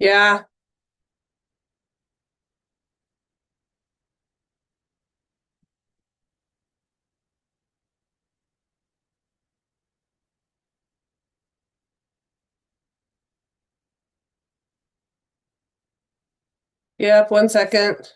Yeah, yep, 1 second.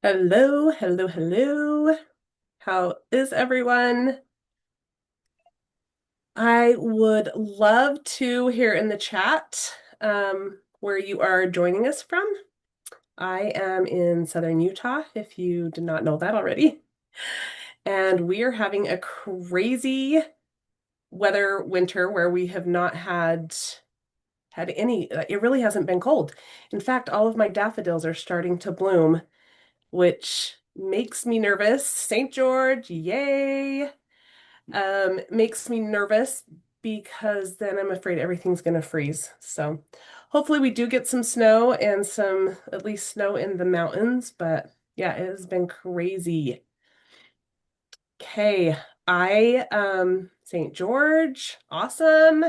Hello, hello, hello. How is everyone? I would love to hear in the chat where you are joining us from. I am in southern Utah, if you did not know that already. And we are having a crazy weather winter where we have not had any, it really hasn't been cold. In fact, all of my daffodils are starting to bloom, which makes me nervous. St. George, yay! Makes me nervous because then I'm afraid everything's going to freeze. So hopefully we do get some snow and some at least snow in the mountains, but yeah, it has been crazy. Okay, I St. George, awesome.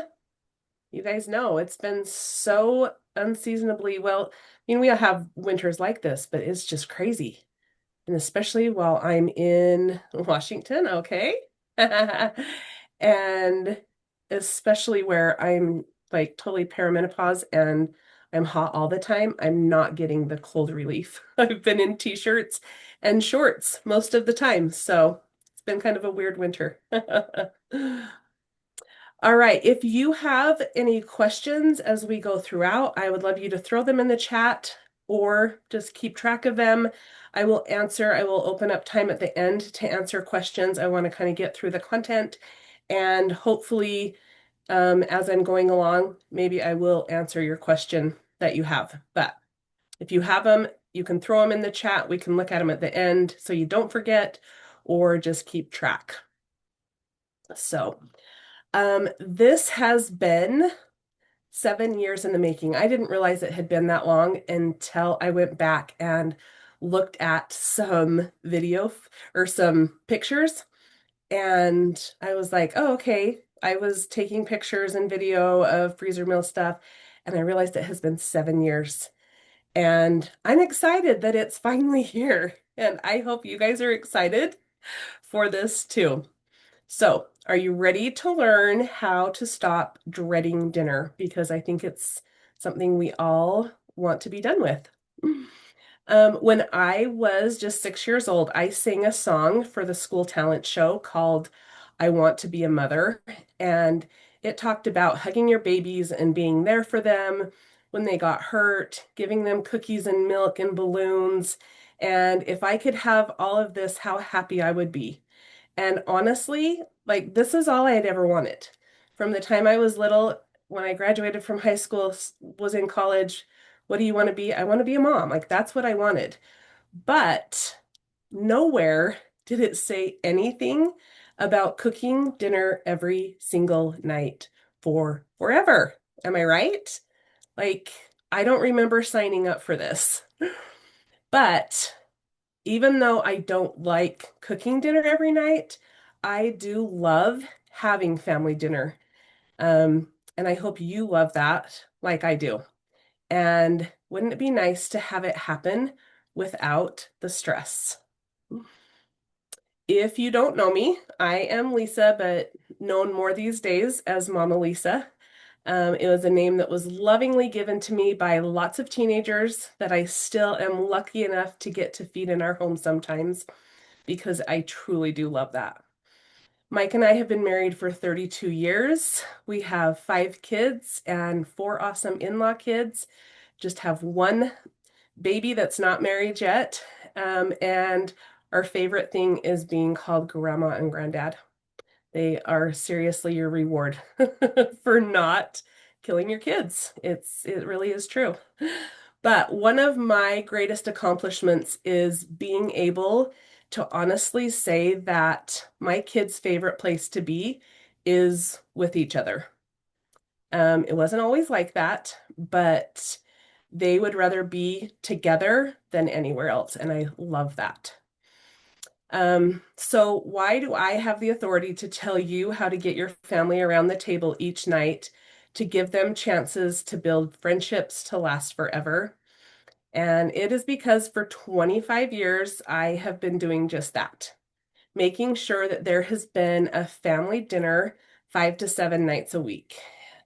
You guys know it's been so unseasonably well. I mean, we have winters like this, but it's just crazy. And especially while I'm in Washington, okay? And especially where I'm like totally perimenopause and I'm hot all the time, I'm not getting the cold relief. I've been in t-shirts and shorts most of the time, so it's been kind of a weird winter. All right, if you have any questions as we go throughout, I would love you to throw them in the chat or just keep track of them. I will answer. I will open up time at the end to answer questions. I want to kind of get through the content and hopefully, as I'm going along, maybe I will answer your question that you have. But if you have them, you can throw them in the chat. We can look at them at the end so you don't forget or just keep track. So, this has been 7 years in the making. I didn't realize it had been that long until I went back and looked at some video or some pictures. And I was like, oh, okay. I was taking pictures and video of freezer meal stuff, and I realized it has been 7 years. And I'm excited that it's finally here. And I hope you guys are excited for this too. So, are you ready to learn how to stop dreading dinner? Because I think it's something we all want to be done with. When I was just 6 years old, I sang a song for the school talent show called I Want to Be a Mother. And it talked about hugging your babies and being there for them when they got hurt, giving them cookies and milk and balloons. And if I could have all of this, how happy I would be. And honestly, like this is all I had ever wanted. From the time I was little, when I graduated from high school, was in college, what do you want to be? I want to be a mom. Like that's what I wanted. But nowhere did it say anything about cooking dinner every single night for forever. Am I right? Like, I don't remember signing up for this. But even though I don't like cooking dinner every night, I do love having family dinner. And I hope you love that like I do. And wouldn't it be nice to have it happen without the stress? If you don't know me, I am Lisa, but known more these days as Mama Lisa. It was a name that was lovingly given to me by lots of teenagers that I still am lucky enough to get to feed in our home sometimes because I truly do love that. Mike and I have been married for 32 years. We have 5 kids and 4 awesome in-law kids. Just have one baby that's not married yet. And our favorite thing is being called grandma and granddad. They are seriously your reward for not killing your kids. It really is true. But one of my greatest accomplishments is being able to honestly say that my kids' favorite place to be is with each other. It wasn't always like that, but they would rather be together than anywhere else, and I love that. So why do I have the authority to tell you how to get your family around the table each night to give them chances to build friendships to last forever? And it is because for 25 years, I have been doing just that, making sure that there has been a family dinner 5 to 7 nights a week.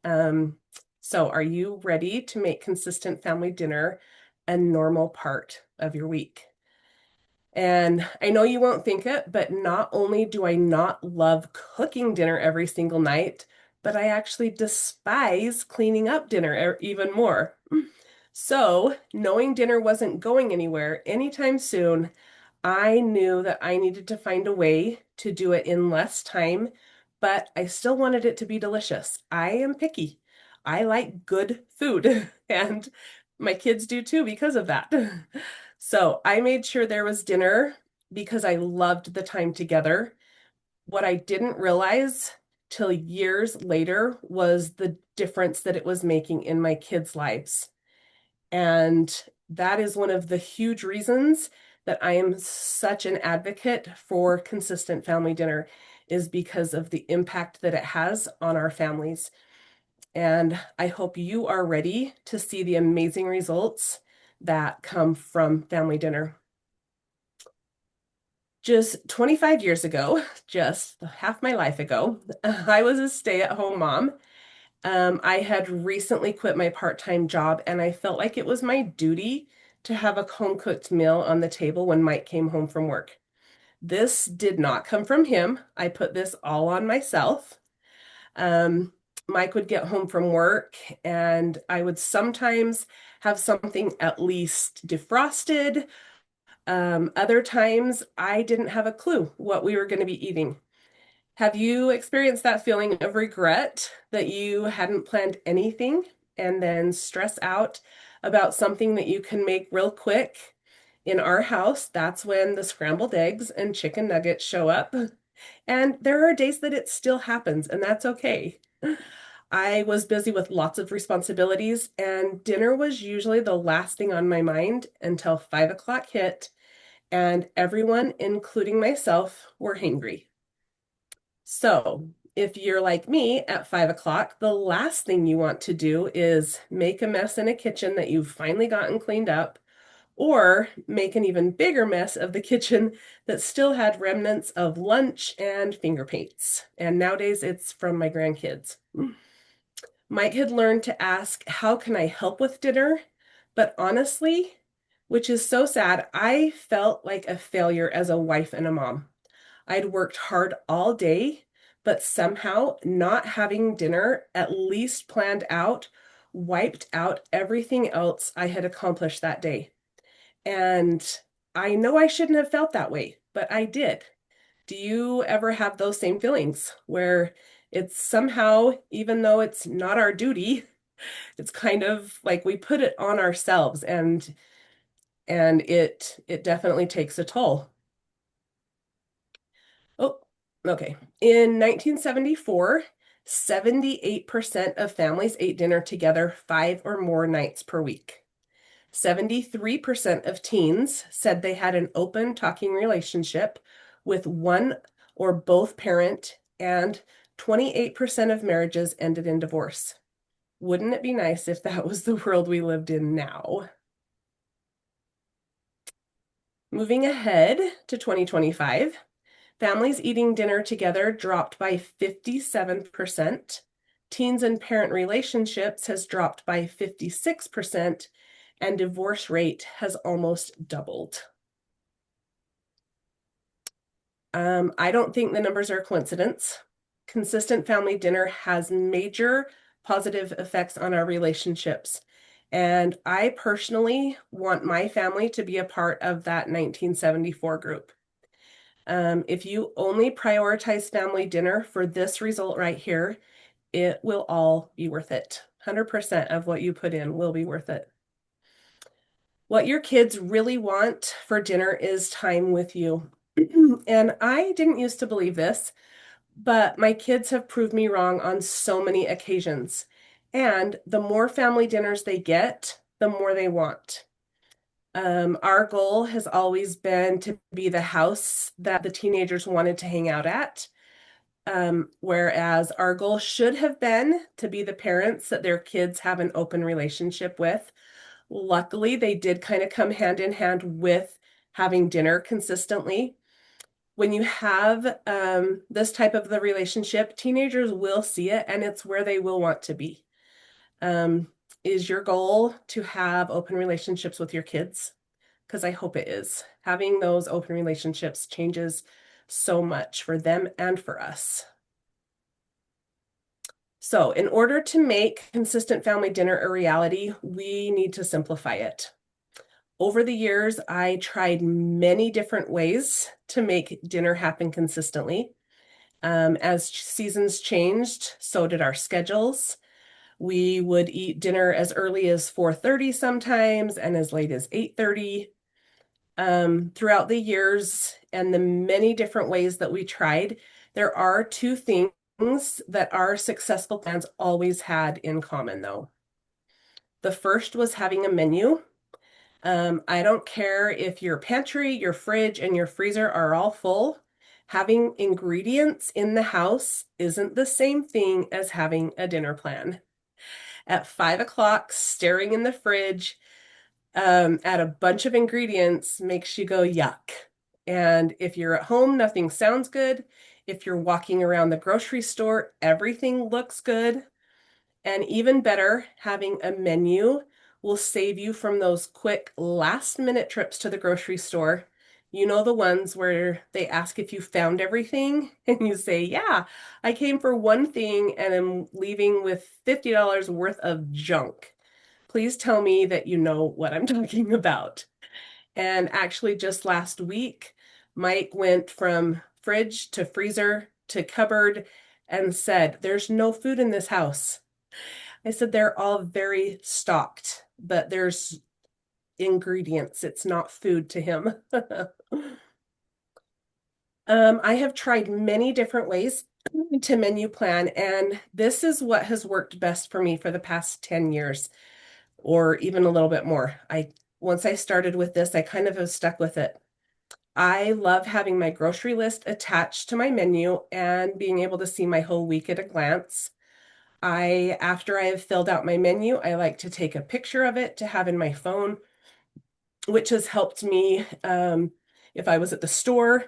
Um, so are you ready to make consistent family dinner a normal part of your week? And I know you won't think it, but not only do I not love cooking dinner every single night, but I actually despise cleaning up dinner even more. So, knowing dinner wasn't going anywhere anytime soon, I knew that I needed to find a way to do it in less time, but I still wanted it to be delicious. I am picky. I like good food, and my kids do too because of that. So I made sure there was dinner because I loved the time together. What I didn't realize till years later was the difference that it was making in my kids' lives. And that is one of the huge reasons that I am such an advocate for consistent family dinner is because of the impact that it has on our families. And I hope you are ready to see the amazing results that come from family dinner. Just 25 years ago, just half my life ago, I was a stay-at-home mom. I had recently quit my part-time job, and I felt like it was my duty to have a home-cooked meal on the table when Mike came home from work. This did not come from him. I put this all on myself. Um, Mike would get home from work, and I would sometimes have something at least defrosted. Other times, I didn't have a clue what we were going to be eating. Have you experienced that feeling of regret that you hadn't planned anything and then stress out about something that you can make real quick? In our house, that's when the scrambled eggs and chicken nuggets show up. And there are days that it still happens, and that's okay. I was busy with lots of responsibilities, and dinner was usually the last thing on my mind until 5 o'clock hit, and everyone, including myself, were hangry. So, if you're like me at 5 o'clock, the last thing you want to do is make a mess in a kitchen that you've finally gotten cleaned up, or make an even bigger mess of the kitchen that still had remnants of lunch and finger paints. And nowadays it's from my grandkids. Mike had learned to ask, how can I help with dinner? But honestly, which is so sad, I felt like a failure as a wife and a mom. I'd worked hard all day, but somehow not having dinner at least planned out wiped out everything else I had accomplished that day. And I know I shouldn't have felt that way, but I did. Do you ever have those same feelings where it's somehow, even though it's not our duty, it's kind of like we put it on ourselves and it definitely takes a toll. Oh, okay. In 1974, 78% of families ate dinner together 5 or more nights per week. 73% of teens said they had an open talking relationship with one or both parent, and 28% of marriages ended in divorce. Wouldn't it be nice if that was the world we lived in now? Moving ahead to 2025, families eating dinner together dropped by 57%. Teens and parent relationships has dropped by 56%, and divorce rate has almost doubled. I don't think the numbers are a coincidence. Consistent family dinner has major positive effects on our relationships. And I personally want my family to be a part of that 1974 group. If you only prioritize family dinner for this result right here, it will all be worth it. 100% of what you put in will be worth it. What your kids really want for dinner is time with you. And I didn't used to believe this, but my kids have proved me wrong on so many occasions. And the more family dinners they get, the more they want. Our goal has always been to be the house that the teenagers wanted to hang out at. Whereas our goal should have been to be the parents that their kids have an open relationship with. Luckily, they did kind of come hand in hand with having dinner consistently. When you have this type of the relationship, teenagers will see it and it's where they will want to be. Um, is your goal to have open relationships with your kids? Because I hope it is. Having those open relationships changes so much for them and for us. So, in order to make consistent family dinner a reality, we need to simplify it. Over the years, I tried many different ways to make dinner happen consistently. As seasons changed, so did our schedules. We would eat dinner as early as 4:30 sometimes and as late as 8:30. Throughout the years and the many different ways that we tried, there are two things that our successful plans always had in common, though. The first was having a menu. I don't care if your pantry, your fridge, and your freezer are all full. Having ingredients in the house isn't the same thing as having a dinner plan. At 5 o'clock, staring in the fridge at a bunch of ingredients makes you go yuck. And if you're at home, nothing sounds good. If you're walking around the grocery store, everything looks good. And even better, having a menu will save you from those quick last minute trips to the grocery store. You know, the ones where they ask if you found everything and you say, yeah, I came for one thing and am leaving with $50 worth of junk. Please tell me that you know what I'm talking about. And actually, just last week, Mike went from fridge to freezer to cupboard and said, there's no food in this house. I said, they're all very stocked, but there's ingredients. It's not food to him. I have tried many different ways to menu plan, and this is what has worked best for me for the past 10 years, or even a little bit more. Once I started with this, I kind of have stuck with it. I love having my grocery list attached to my menu and being able to see my whole week at a glance. After I have filled out my menu, I like to take a picture of it to have in my phone, which has helped me if I was at the store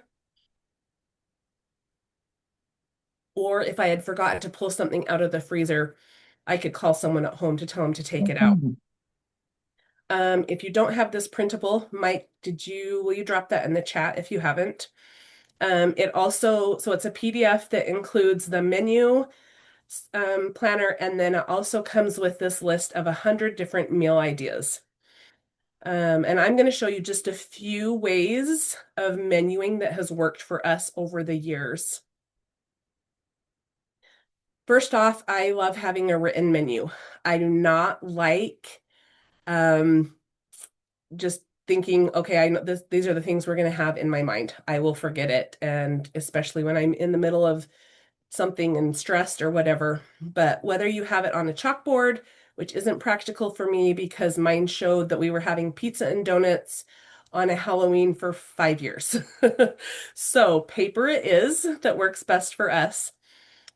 or if I had forgotten to pull something out of the freezer, I could call someone at home to tell them to take it out. If you don't have this printable, Mike, will you drop that in the chat if you haven't? So it's a PDF that includes the menu planner, and then it also comes with this list of 100 different meal ideas. And I'm going to show you just a few ways of menuing that has worked for us over the years. First off, I love having a written menu. I do not like just thinking, okay, I know these are the things we're going to have in my mind. I will forget it, and especially when I'm in the middle of something and stressed or whatever. But whether you have it on a chalkboard, which isn't practical for me because mine showed that we were having pizza and donuts on a Halloween for 5 years. So paper it is that works best for us.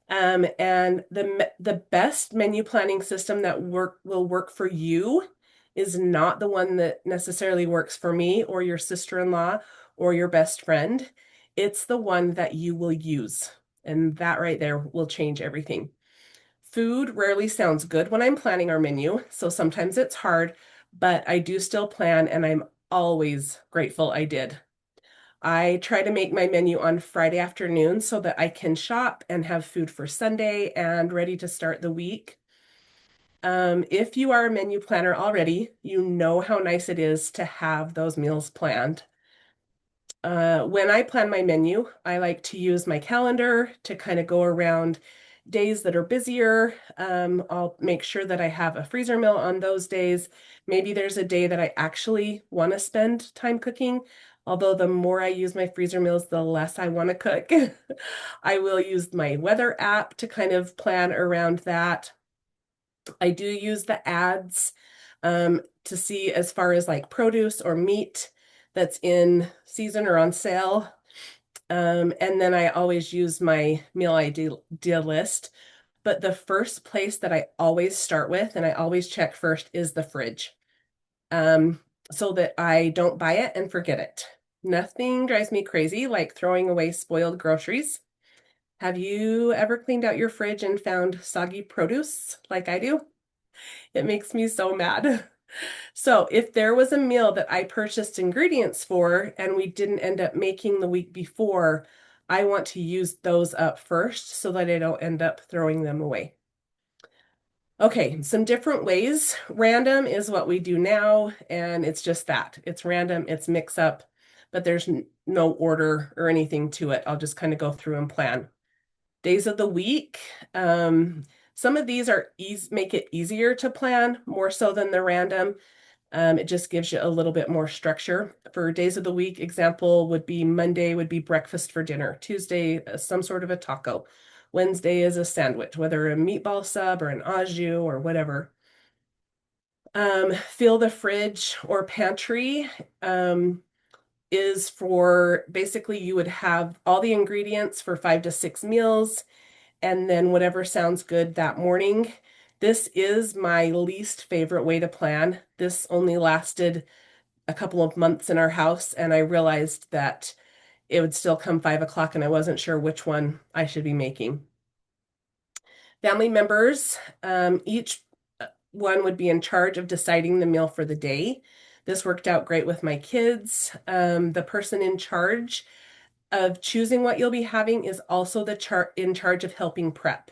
And the best menu planning system that will work for you is not the one that necessarily works for me or your sister-in-law or your best friend. It's the one that you will use. And that right there will change everything. Food rarely sounds good when I'm planning our menu, so sometimes it's hard, but I do still plan and I'm always grateful I did. I try to make my menu on Friday afternoon so that I can shop and have food for Sunday and ready to start the week. If you are a menu planner already, you know how nice it is to have those meals planned. When I plan my menu, I like to use my calendar to kind of go around days that are busier. I'll make sure that I have a freezer meal on those days. Maybe there's a day that I actually want to spend time cooking. Although the more I use my freezer meals, the less I want to cook. I will use my weather app to kind of plan around that. I do use the ads to see as far as like produce or meat that's in season or on sale. And then I always use my meal idea list. But the first place that I always start with and I always check first is the fridge, um, so that I don't buy it and forget it. Nothing drives me crazy like throwing away spoiled groceries. Have you ever cleaned out your fridge and found soggy produce like I do? It makes me so mad. So, if there was a meal that I purchased ingredients for and we didn't end up making the week before, I want to use those up first so that I don't end up throwing them away. Okay, some different ways. Random is what we do now, and it's just that. It's random, it's mix up, but there's no order or anything to it. I'll just kind of go through and plan. Days of the week. Some of these are easy, make it easier to plan more so than the random. It just gives you a little bit more structure. For days of the week, example would be Monday would be breakfast for dinner. Tuesday, some sort of a taco. Wednesday is a sandwich, whether a meatball sub or an au jus or whatever. Fill the fridge or pantry is for basically you would have all the ingredients for 5 to 6 meals and then whatever sounds good that morning. This is my least favorite way to plan. This only lasted a couple of months in our house, and I realized that it would still come 5 o'clock, and I wasn't sure which one I should be making. Family members, each one would be in charge of deciding the meal for the day. This worked out great with my kids. The person in charge of choosing what you'll be having is also in charge of helping prep.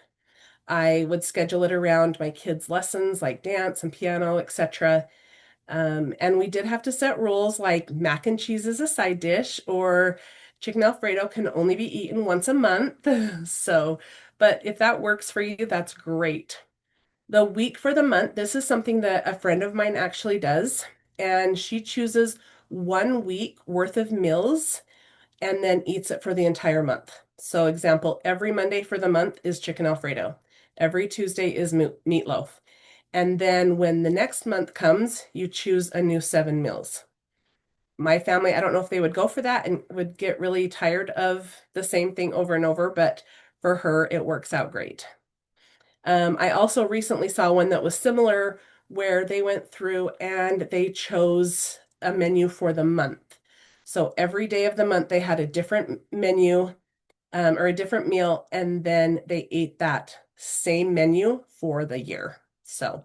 I would schedule it around my kids' lessons like dance and piano, etc. And we did have to set rules like mac and cheese is a side dish or chicken Alfredo can only be eaten once a month. So, but if that works for you, that's great. The week for the month, this is something that a friend of mine actually does, and she chooses 1 week worth of meals and then eats it for the entire month. So, example, every Monday for the month is chicken Alfredo. Every Tuesday is meatloaf. And then when the next month comes, you choose a new 7 meals. My family, I don't know if they would go for that and would get really tired of the same thing over and over, but for her, it works out great. I also recently saw one that was similar where they went through and they chose a menu for the month. So every day of the month, they had a different menu or a different meal, and then they ate that same menu for the year. So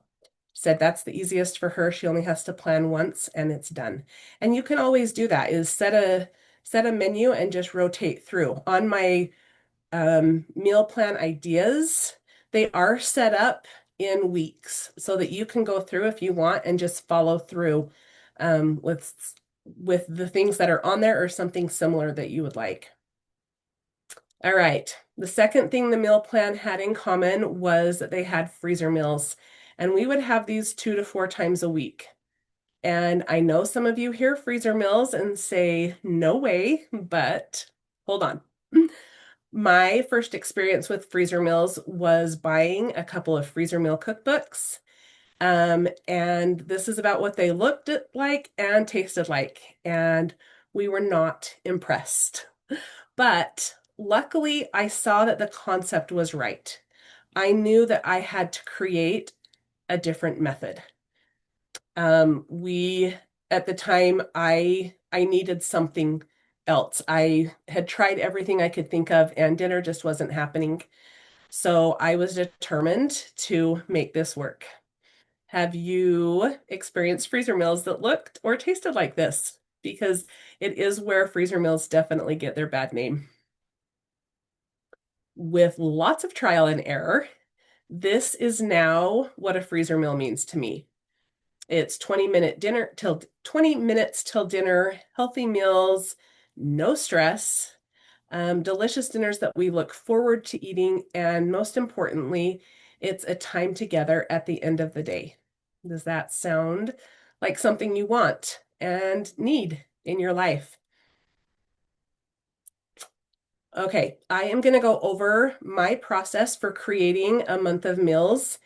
said that's the easiest for her. She only has to plan once and it's done. And you can always do that is set a menu and just rotate through. On my meal plan ideas, they are set up in weeks so that you can go through if you want and just follow through with the things that are on there or something similar that you would like. All right. The second thing the meal plan had in common was that they had freezer meals, and we would have these 2 to 4 times a week. And I know some of you hear freezer meals and say, no way, but hold on. My first experience with freezer meals was buying a couple of freezer meal cookbooks. And this is about what they looked like and tasted like. And we were not impressed. But luckily, I saw that the concept was right. I knew that I had to create a different method. We at the time I needed something else. I had tried everything I could think of and dinner just wasn't happening. So I was determined to make this work. Have you experienced freezer meals that looked or tasted like this? Because it is where freezer meals definitely get their bad name. With lots of trial and error, this is now what a freezer meal means to me. It's 20 minutes till dinner, healthy meals, no stress, delicious dinners that we look forward to eating, and most importantly, it's a time together at the end of the day. Does that sound like something you want and need in your life? Okay, I am going to go over my process for creating a month of meals.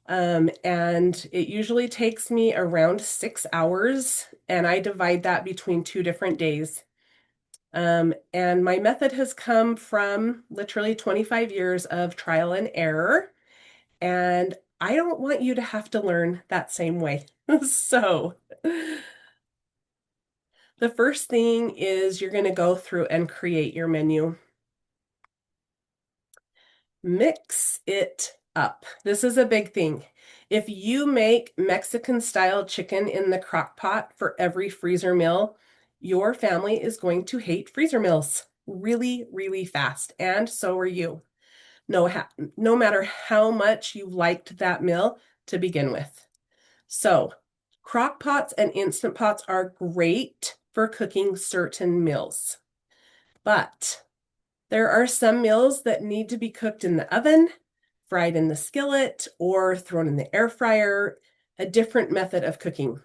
And it usually takes me around 6 hours, and I divide that between 2 different days. And my method has come from literally 25 years of trial and error, and I don't want you to have to learn that same way. So, the first thing is you're going to go through and create your menu. Mix it up. This is a big thing. If you make Mexican style chicken in the crock pot for every freezer meal, your family is going to hate freezer meals really, really fast. And so are you. No, no matter how much you liked that meal to begin with. So, crock pots and instant pots are great for cooking certain meals. But there are some meals that need to be cooked in the oven, fried in the skillet, or thrown in the air fryer, a different method of cooking.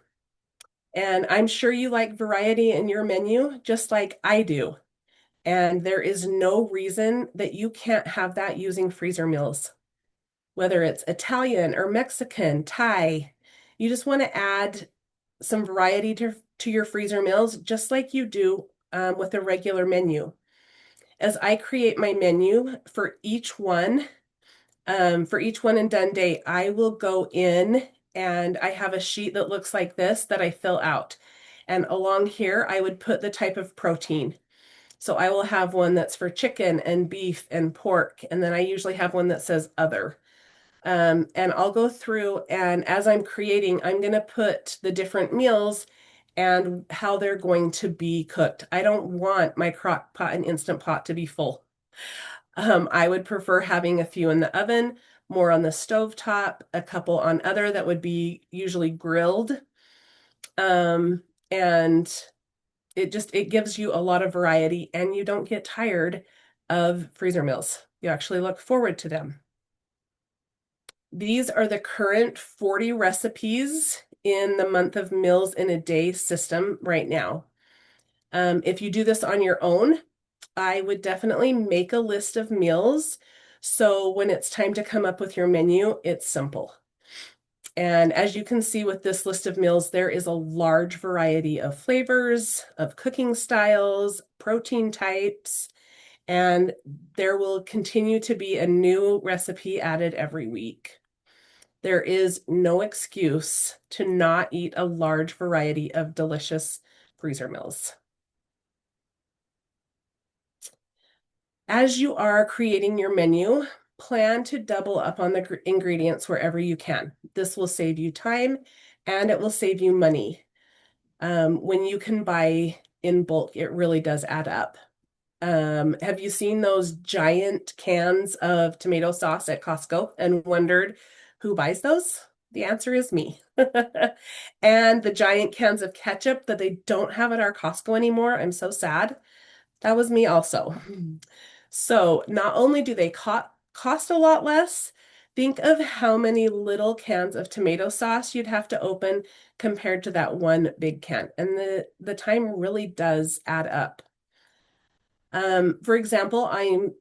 And I'm sure you like variety in your menu, just like I do. And there is no reason that you can't have that using freezer meals, whether it's Italian or Mexican, Thai. You just want to add some variety to your freezer meals, just like you do with a regular menu. As I create my menu for each one and done day, I will go in and I have a sheet that looks like this that I fill out. And along here, I would put the type of protein. So I will have one that's for chicken and beef and pork. And then I usually have one that says other. And I'll go through, and as I'm creating, I'm going to put the different meals and how they're going to be cooked. I don't want my crock pot and instant pot to be full. I would prefer having a few in the oven, more on the stove top, a couple on other that would be usually grilled. And it gives you a lot of variety, and you don't get tired of freezer meals. You actually look forward to them. These are the current 40 recipes in the month of meals in a day system right now. If you do this on your own, I would definitely make a list of meals. So when it's time to come up with your menu, it's simple. And as you can see with this list of meals, there is a large variety of flavors, of cooking styles, protein types, and there will continue to be a new recipe added every week. There is no excuse to not eat a large variety of delicious freezer meals. As you are creating your menu, plan to double up on the ingredients wherever you can. This will save you time and it will save you money. When you can buy in bulk, it really does add up. Have you seen those giant cans of tomato sauce at Costco and wondered who buys those? The answer is me. And the giant cans of ketchup that they don't have at our Costco anymore, I'm so sad. That was me also. So not only do they cost a lot less, think of how many little cans of tomato sauce you'd have to open compared to that one big can. And the time really does add up. For example,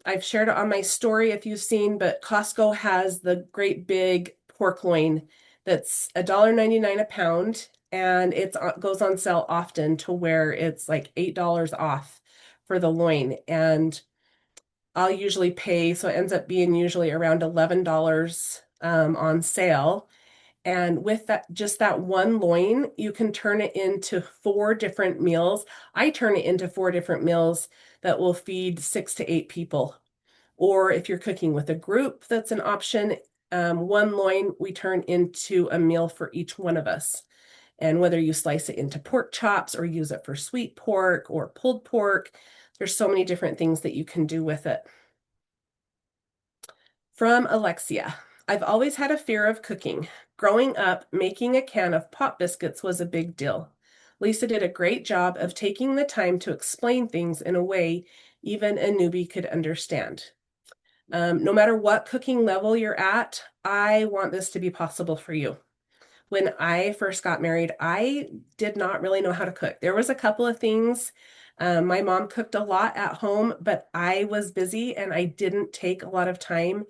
I've shared it on my story if you've seen, but Costco has the great big pork loin that's $1.99 a pound, and it goes on sale often to where it's like $8 off for the loin. And I'll usually pay, so it ends up being usually around $11 on sale. And with that, just that one loin, you can turn it into 4 different meals. I turn it into 4 different meals that will feed 6 to 8 people. Or if you're cooking with a group, that's an option. One loin we turn into a meal for each one of us. And whether you slice it into pork chops or use it for sweet pork or pulled pork, there's so many different things that you can do with it. From Alexia, I've always had a fear of cooking. Growing up, making a can of pot biscuits was a big deal. Lisa did a great job of taking the time to explain things in a way even a newbie could understand. No matter what cooking level you're at, I want this to be possible for you. When I first got married, I did not really know how to cook. There was a couple of things. My mom cooked a lot at home, but I was busy and I didn't take a lot of time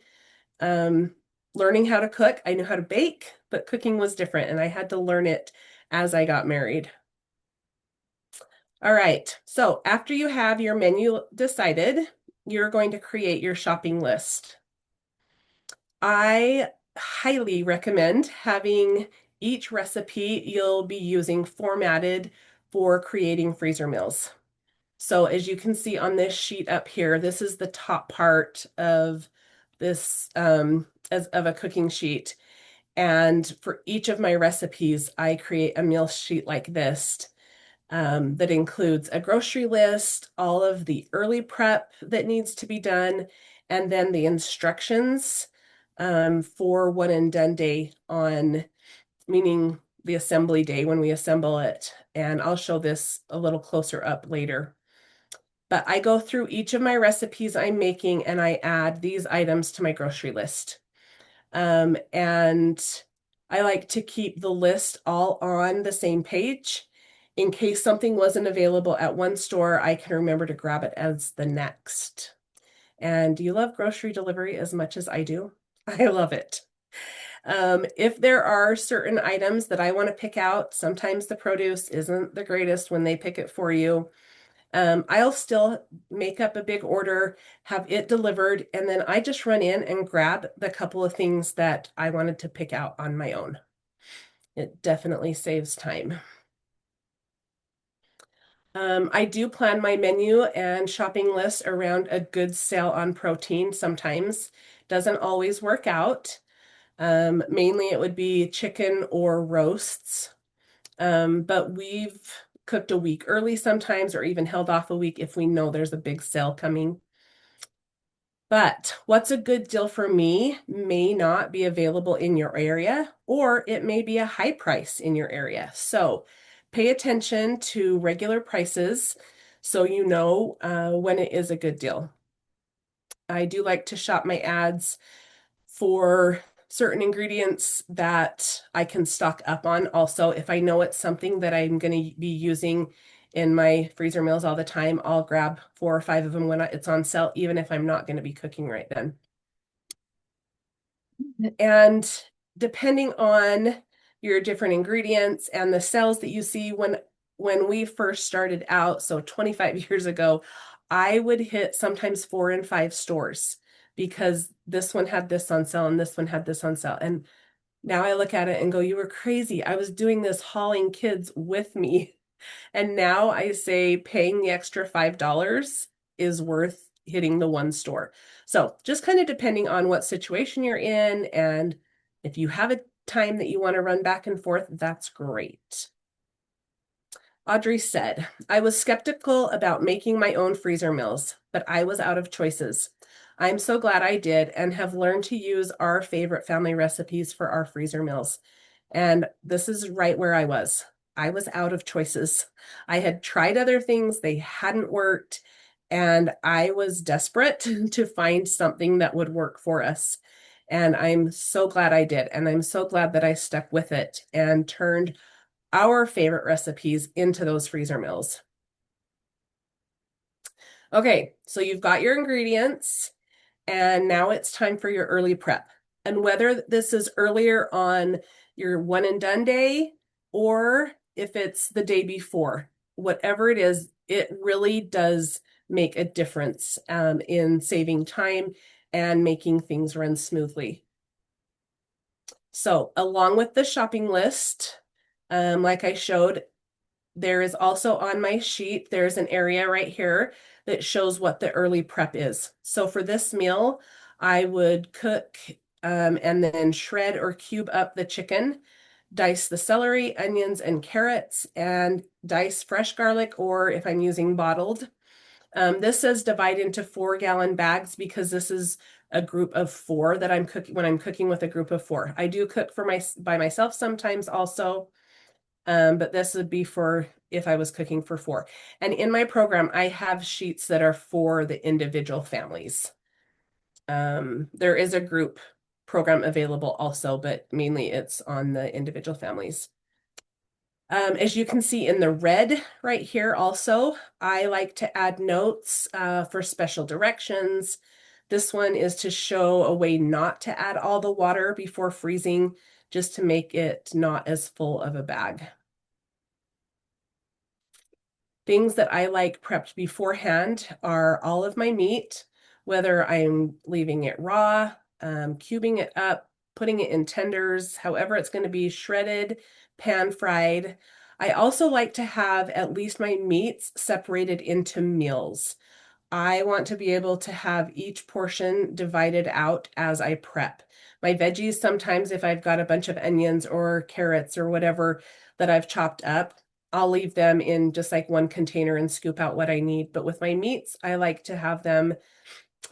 um, learning how to cook. I knew how to bake, but cooking was different, and I had to learn it as I got married. All right, so after you have your menu decided, you're going to create your shopping list. I highly recommend having each recipe you'll be using formatted for creating freezer meals. So as you can see on this sheet up here, this is the top part of this as of a cooking sheet. And for each of my recipes, I create a meal sheet like this that includes a grocery list, all of the early prep that needs to be done, and then the instructions for one and done day on, meaning the assembly day when we assemble it. And I'll show this a little closer up later. But I go through each of my recipes I'm making and I add these items to my grocery list. And I like to keep the list all on the same page. In case something wasn't available at one store, I can remember to grab it as the next. And do you love grocery delivery as much as I do? I love it. If there are certain items that I want to pick out, sometimes the produce isn't the greatest when they pick it for you. I'll still make up a big order, have it delivered, and then I just run in and grab the couple of things that I wanted to pick out on my own. It definitely saves time. I do plan my menu and shopping list around a good sale on protein sometimes. Doesn't always work out. Mainly it would be chicken or roasts. But we've cooked a week early sometimes or even held off a week if we know there's a big sale coming. But what's a good deal for me may not be available in your area, or it may be a high price in your area. So pay attention to regular prices so you know when it is a good deal. I do like to shop my ads for certain ingredients that I can stock up on. Also, if I know it's something that I'm going to be using in my freezer meals all the time, I'll grab 4 or 5 of them when it's on sale, even if I'm not going to be cooking right then. And depending on your different ingredients and the sales that you see when we first started out, so 25 years ago, I would hit sometimes 4 and 5 stores because this one had this on sale and this one had this on sale. And now I look at it and go, you were crazy. I was doing this hauling kids with me. And now I say paying the extra $5 is worth hitting the one store. So just kind of depending on what situation you're in, and if you have a time that you want to run back and forth, that's great. Audrey said, I was skeptical about making my own freezer meals, but I was out of choices. I'm so glad I did and have learned to use our favorite family recipes for our freezer meals. And this is right where I was. I was out of choices. I had tried other things, they hadn't worked, and I was desperate to find something that would work for us. And I'm so glad I did. And I'm so glad that I stuck with it and turned our favorite recipes into those freezer meals. Okay, so you've got your ingredients, and now it's time for your early prep. And whether this is earlier on your one and done day or if it's the day before, whatever it is, it really does make a difference in saving time and making things run smoothly. So along with the shopping list, like I showed, there is also on my sheet, there's an area right here that shows what the early prep is. So for this meal, I would cook and then shred or cube up the chicken, dice the celery, onions, and carrots, and dice fresh garlic, or if I'm using bottled. This says divide into 4-gallon bags because this is a group of 4 that I'm cooking when I'm cooking with a group of 4. I do cook by myself sometimes also. But this would be for if I was cooking for four. And in my program, I have sheets that are for the individual families. There is a group program available also, but mainly it's on the individual families. As you can see in the red right here also, I like to add notes for special directions. This one is to show a way not to add all the water before freezing, just to make it not as full of a bag. Things that I like prepped beforehand are all of my meat, whether I'm leaving it raw, cubing it up, putting it in tenders, however it's going to be shredded, pan fried. I also like to have at least my meats separated into meals. I want to be able to have each portion divided out as I prep. My veggies, sometimes if I've got a bunch of onions or carrots or whatever that I've chopped up, I'll leave them in just like one container and scoop out what I need. But with my meats, I like to have them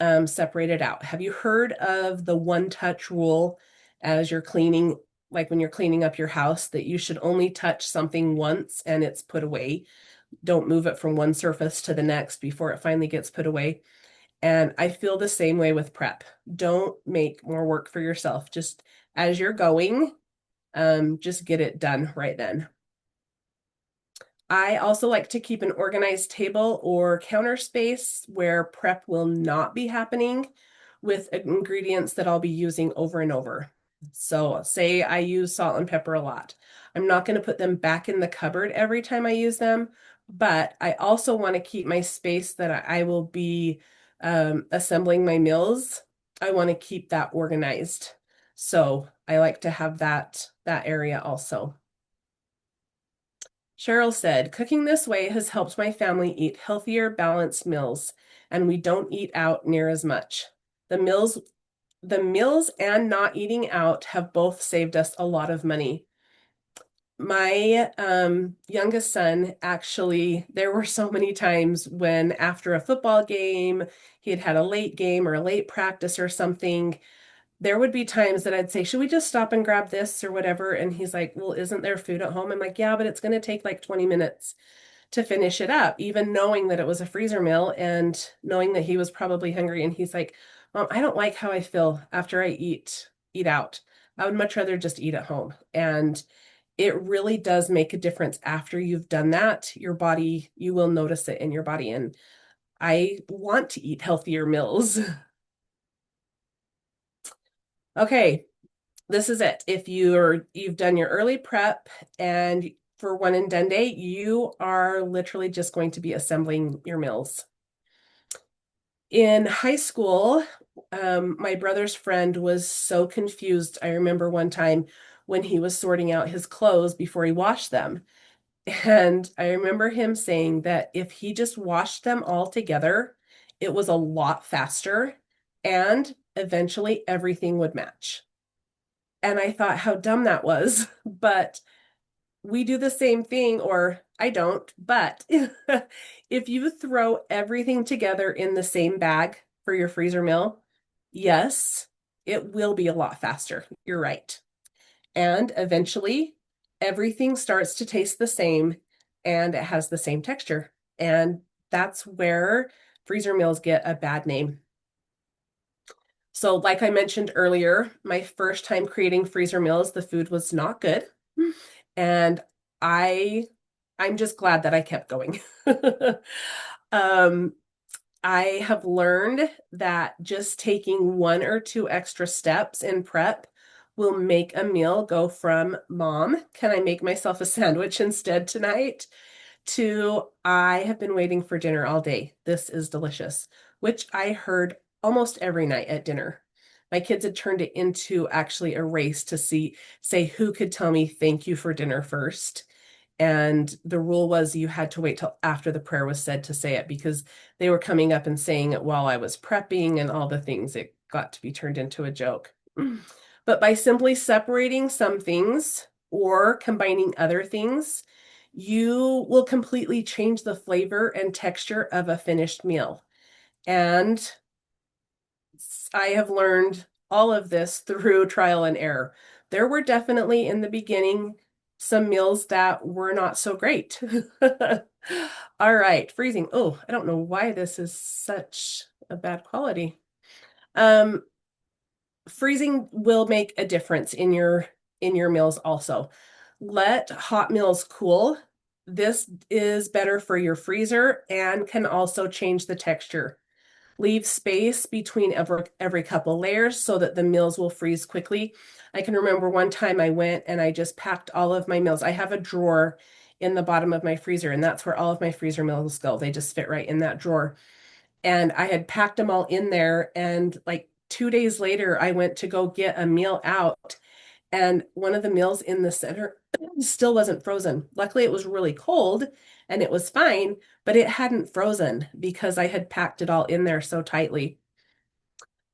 separated out. Have you heard of the one-touch rule as you're cleaning, like when you're cleaning up your house, that you should only touch something once and it's put away? Don't move it from one surface to the next before it finally gets put away. And I feel the same way with prep. Don't make more work for yourself. Just as you're going, just get it done right then. I also like to keep an organized table or counter space where prep will not be happening with ingredients that I'll be using over and over. So say I use salt and pepper a lot. I'm not going to put them back in the cupboard every time I use them, but I also want to keep my space that I will be assembling my meals. I want to keep that organized. So I like to have that area also. Cheryl said, cooking this way has helped my family eat healthier, balanced meals, and we don't eat out near as much. The meals, the meals and not eating out have both saved us a lot of money. My youngest son, actually, there were so many times when after a football game, he had had a late game or a late practice or something, there would be times that I'd say, should we just stop and grab this or whatever? And he's like, well, isn't there food at home? I'm like, yeah, but it's going to take like 20 minutes to finish it up, even knowing that it was a freezer meal and knowing that he was probably hungry. And he's like, Mom, I don't like how I feel after I eat out. I would much rather just eat at home. And it really does make a difference after you've done that. Your body, you will notice it in your body. And I want to eat healthier meals. Okay, this is it. If you've done your early prep and for one and done day, you are literally just going to be assembling your meals. In high school, my brother's friend was so confused. I remember one time when he was sorting out his clothes before he washed them. And I remember him saying that if he just washed them all together, it was a lot faster and eventually everything would match. And I thought how dumb that was. But we do the same thing, or I don't, but if you throw everything together in the same bag for your freezer meal, yes, it will be a lot faster. You're right. And eventually, everything starts to taste the same and it has the same texture. And that's where freezer meals get a bad name. So, like I mentioned earlier, my first time creating freezer meals, the food was not good. And I I'm just glad that I kept going. Um, I have learned that just taking one or two extra steps in prep will make a meal go from mom, can I make myself a sandwich instead tonight? To I have been waiting for dinner all day. This is delicious, which I heard almost every night at dinner. My kids had turned it into actually a race to say who could tell me thank you for dinner first. And the rule was you had to wait till after the prayer was said to say it because they were coming up and saying it while I was prepping and all the things. It got to be turned into a joke. But by simply separating some things or combining other things, you will completely change the flavor and texture of a finished meal. And I have learned all of this through trial and error. There were definitely in the beginning some meals that were not so great. All right, freezing. Oh, I don't know why this is such a bad quality. Um, Freezing will make a difference in your meals also. Let hot meals cool. This is better for your freezer and can also change the texture. Leave space between every couple layers so that the meals will freeze quickly. I can remember one time I went and I just packed all of my meals. I have a drawer in the bottom of my freezer, and that's where all of my freezer meals go. They just fit right in that drawer. And I had packed them all in there. And like 2 days later, I went to go get a meal out, and one of the meals in the center still wasn't frozen. Luckily, it was really cold and it was fine, but it hadn't frozen because I had packed it all in there so tightly.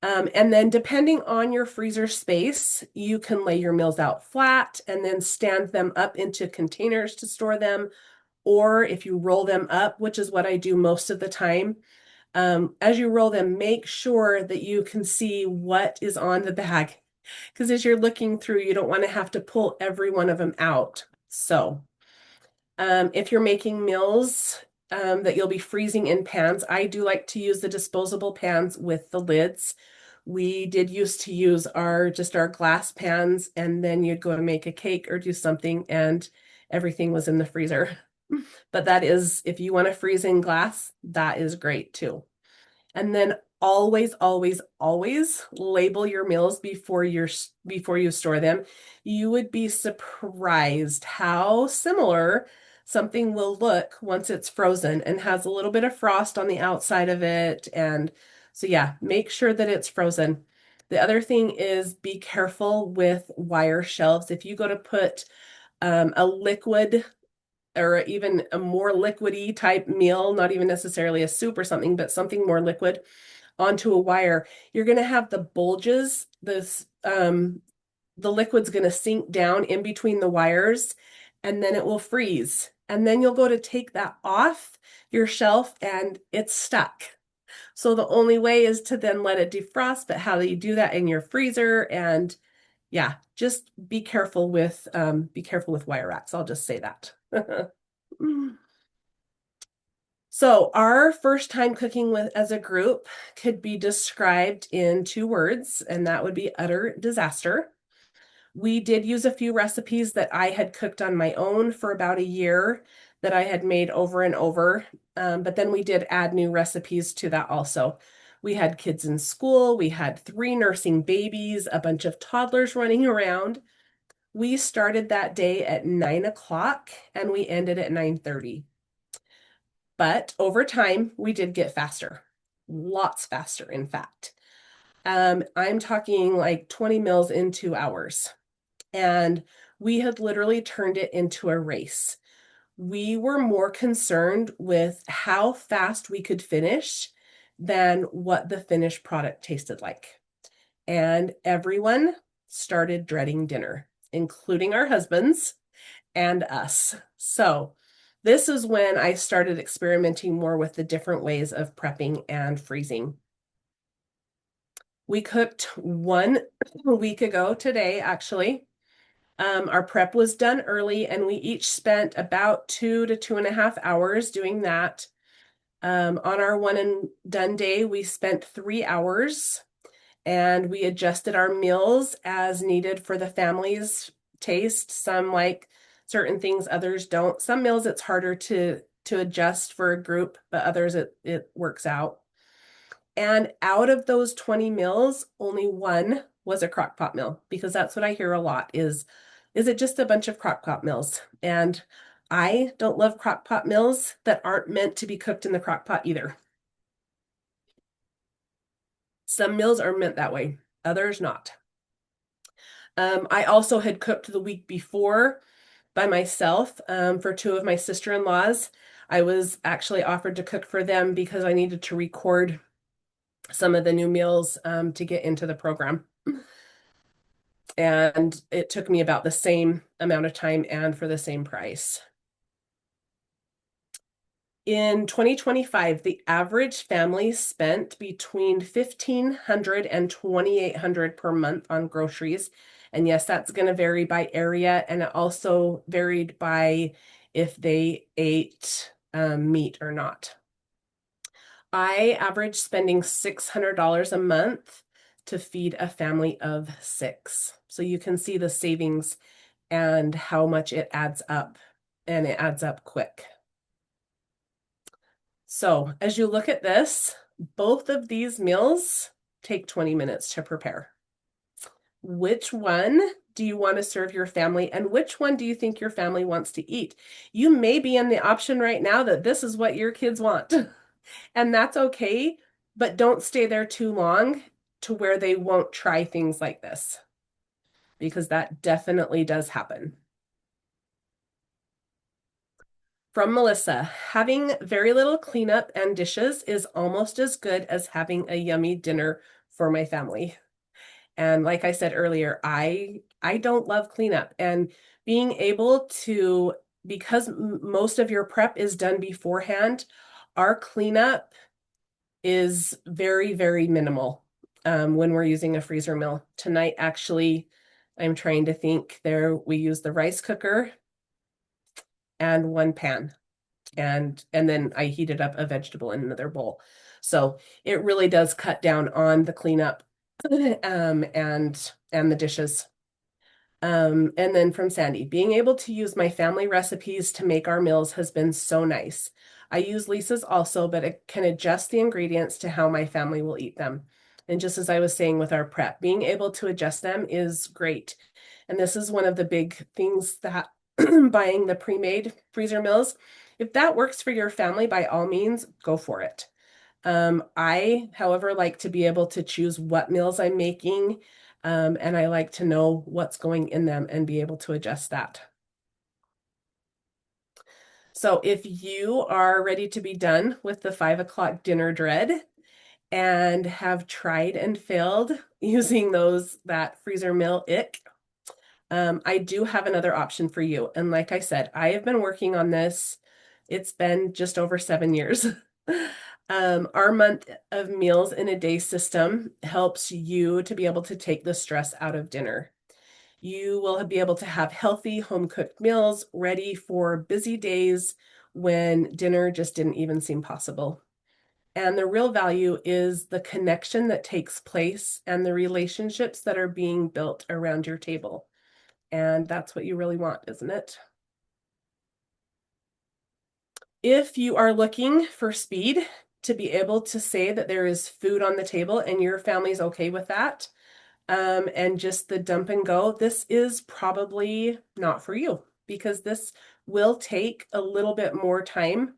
And then depending on your freezer space, you can lay your meals out flat and then stand them up into containers to store them. Or if you roll them up, which is what I do most of the time, as you roll them, make sure that you can see what is on the bag. Because as you're looking through, you don't want to have to pull every one of them out. So if you're making meals that you'll be freezing in pans, I do like to use the disposable pans with the lids. We did used to use our glass pans, and then you'd go to make a cake or do something, and everything was in the freezer. But that is, if you want to freeze in glass, that is great too. And then always, always, always label your meals before you store them. You would be surprised how similar something will look once it's frozen and has a little bit of frost on the outside of it. And so yeah, make sure that it's frozen. The other thing is be careful with wire shelves. If you go to put a liquid or even a more liquidy type meal, not even necessarily a soup or something, but something more liquid onto a wire, you're going to have the bulges. The liquid's going to sink down in between the wires, and then it will freeze. And then you'll go to take that off your shelf and it's stuck. So the only way is to then let it defrost, but how do you do that in your freezer? And yeah, just be careful with wire rats. I'll just say that. So our first time cooking with as a group could be described in 2 words, and that would be utter disaster. We did use a few recipes that I had cooked on my own for about a year that I had made over and over, but then we did add new recipes to that also. We had kids in school, we had 3 nursing babies, a bunch of toddlers running around. We started that day at 9 o'clock and we ended at 9:30. But over time, we did get faster, lots faster, in fact. I'm talking like 20 mils in 2 hours. And we had literally turned it into a race. We were more concerned with how fast we could finish than what the finished product tasted like. And everyone started dreading dinner, including our husbands and us. So this is when I started experimenting more with the different ways of prepping and freezing. We cooked 1 week ago today, actually. Our prep was done early, and we each spent about 2 to 2.5 hours doing that. On our one and done day, we spent 3 hours, and we adjusted our meals as needed for the family's taste. Some like certain things, others don't. Some meals it's harder to adjust for a group, but others it works out. And out of those 20 meals, only one was a crock pot meal, because that's what I hear a lot is it just a bunch of crock pot meals? And I don't love crock pot meals that aren't meant to be cooked in the crock pot either. Some meals are meant that way, others not. I also had cooked the week before by myself for 2 of my sister-in-laws. I was actually offered to cook for them because I needed to record some of the new meals to get into the program. And it took me about the same amount of time and for the same price. In 2025, the average family spent between $1,500 and $2,800 per month on groceries, And yes, that's going to vary by area, and it also varied by if they ate meat or not. I average spending $600 a month to feed a family of six. So you can see the savings and how much it adds up, and it adds up quick. So as you look at this, both of these meals take 20 minutes to prepare. Which one do you want to serve your family, and which one do you think your family wants to eat? You may be in the option right now that this is what your kids want, and that's okay, but don't stay there too long to where they won't try things like this, because that definitely does happen. From Melissa, having very little cleanup and dishes is almost as good as having a yummy dinner for my family. And like I said earlier, I don't love cleanup, and being able to, because most of your prep is done beforehand, our cleanup is very, very minimal when we're using a freezer meal. Tonight, actually, I'm trying to think there, we use the rice cooker and one pan. And then I heated up a vegetable in another bowl. So it really does cut down on the cleanup and the dishes. And then from Sandy, being able to use my family recipes to make our meals has been so nice. I use Lisa's also, but it can adjust the ingredients to how my family will eat them. And just as I was saying with our prep, being able to adjust them is great. And this is one of the big things that buying the pre-made freezer meals, if that works for your family, by all means, go for it. I, however, like to be able to choose what meals I'm making, and I like to know what's going in them and be able to adjust that. So if you are ready to be done with the 5 o'clock dinner dread and have tried and failed using that freezer meal ick, I do have another option for you. And like I said, I have been working on this. It's been just over 7 years. Our month of meals in a day system helps you to be able to take the stress out of dinner. You will be able to have healthy home cooked meals ready for busy days when dinner just didn't even seem possible. And the real value is the connection that takes place and the relationships that are being built around your table. And that's what you really want, isn't it? If you are looking for speed, to be able to say that there is food on the table and your family's okay with that, and just the dump and go, this is probably not for you, because this will take a little bit more time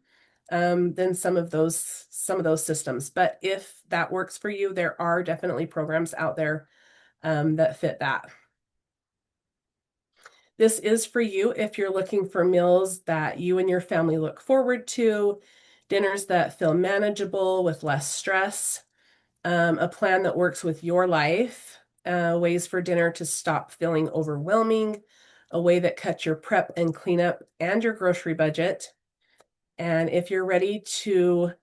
than some of those systems. But if that works for you, there are definitely programs out there that fit that. This is for you if you're looking for meals that you and your family look forward to, dinners that feel manageable with less stress, a plan that works with your life, ways for dinner to stop feeling overwhelming, a way that cuts your prep and cleanup and your grocery budget. And if you're ready to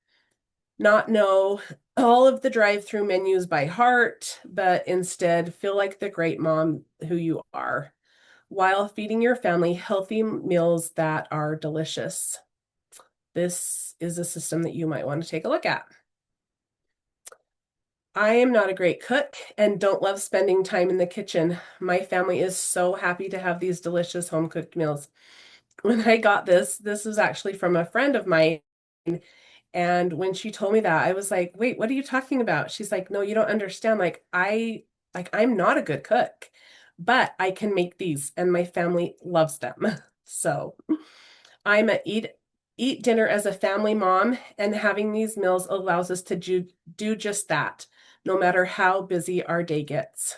not know all of the drive-through menus by heart, but instead feel like the great mom who you are, while feeding your family healthy meals that are delicious. This is a system that you might want to take a look at. I am not a great cook and don't love spending time in the kitchen. My family is so happy to have these delicious home cooked meals. When I got this was actually from a friend of mine. And when she told me that, I was like, wait, what are you talking about? She's like, no, you don't understand. I'm not a good cook, but I can make these and my family loves them. So I'm a eat dinner as a family mom, and having these meals allows us to do just that, no matter how busy our day gets.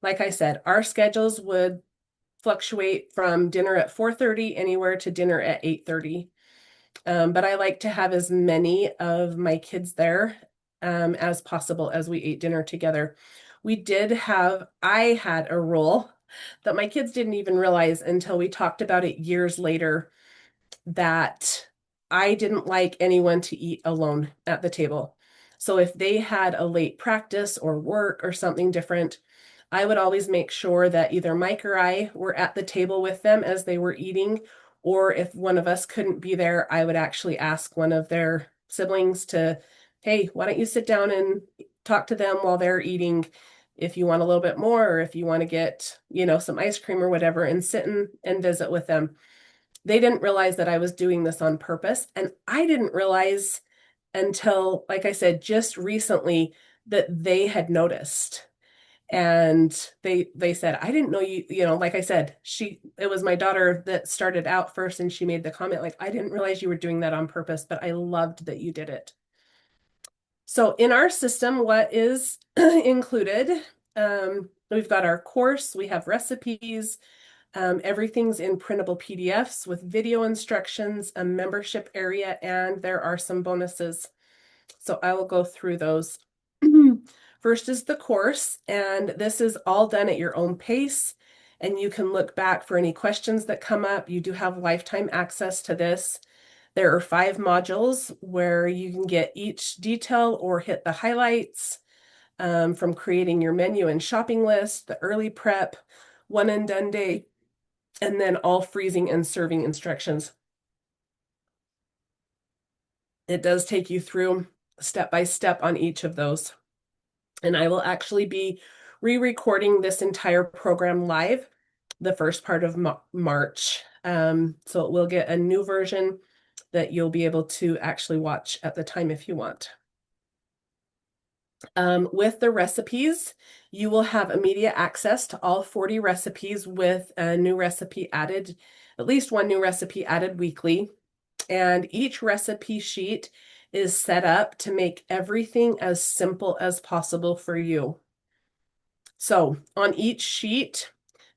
Like I said, our schedules would fluctuate from dinner at 4:30 anywhere to dinner at 8:30. But I like to have as many of my kids there as possible as we ate dinner together. I had a rule that my kids didn't even realize until we talked about it years later, that I didn't like anyone to eat alone at the table. So if they had a late practice or work or something different, I would always make sure that either Mike or I were at the table with them as they were eating, or if one of us couldn't be there, I would actually ask one of their siblings to, hey, why don't you sit down and talk to them while they're eating if you want a little bit more, or if you want to get, some ice cream or whatever, and sit and visit with them. They didn't realize that I was doing this on purpose, and I didn't realize until, like I said, just recently that they had noticed. And they said, I didn't know like I said, it was my daughter that started out first, and she made the comment, like, I didn't realize you were doing that on purpose, but I loved that you did it. So in our system, what is included? We've got our course, we have recipes, everything's in printable PDFs with video instructions, a membership area, and there are some bonuses. So I will go through those. First is the course, and this is all done at your own pace, and you can look back for any questions that come up. You do have lifetime access to this. There are 5 modules where you can get each detail or hit the highlights, from creating your menu and shopping list, the early prep, one and done day, and then all freezing and serving instructions. It does take you through step by step on each of those. And I will actually be re-recording this entire program live the first part of March. So it will get a new version that you'll be able to actually watch at the time if you want. With the recipes, you will have immediate access to all 40 recipes with a new recipe added, at least one new recipe added weekly. And each recipe sheet is set up to make everything as simple as possible for you. So on each sheet,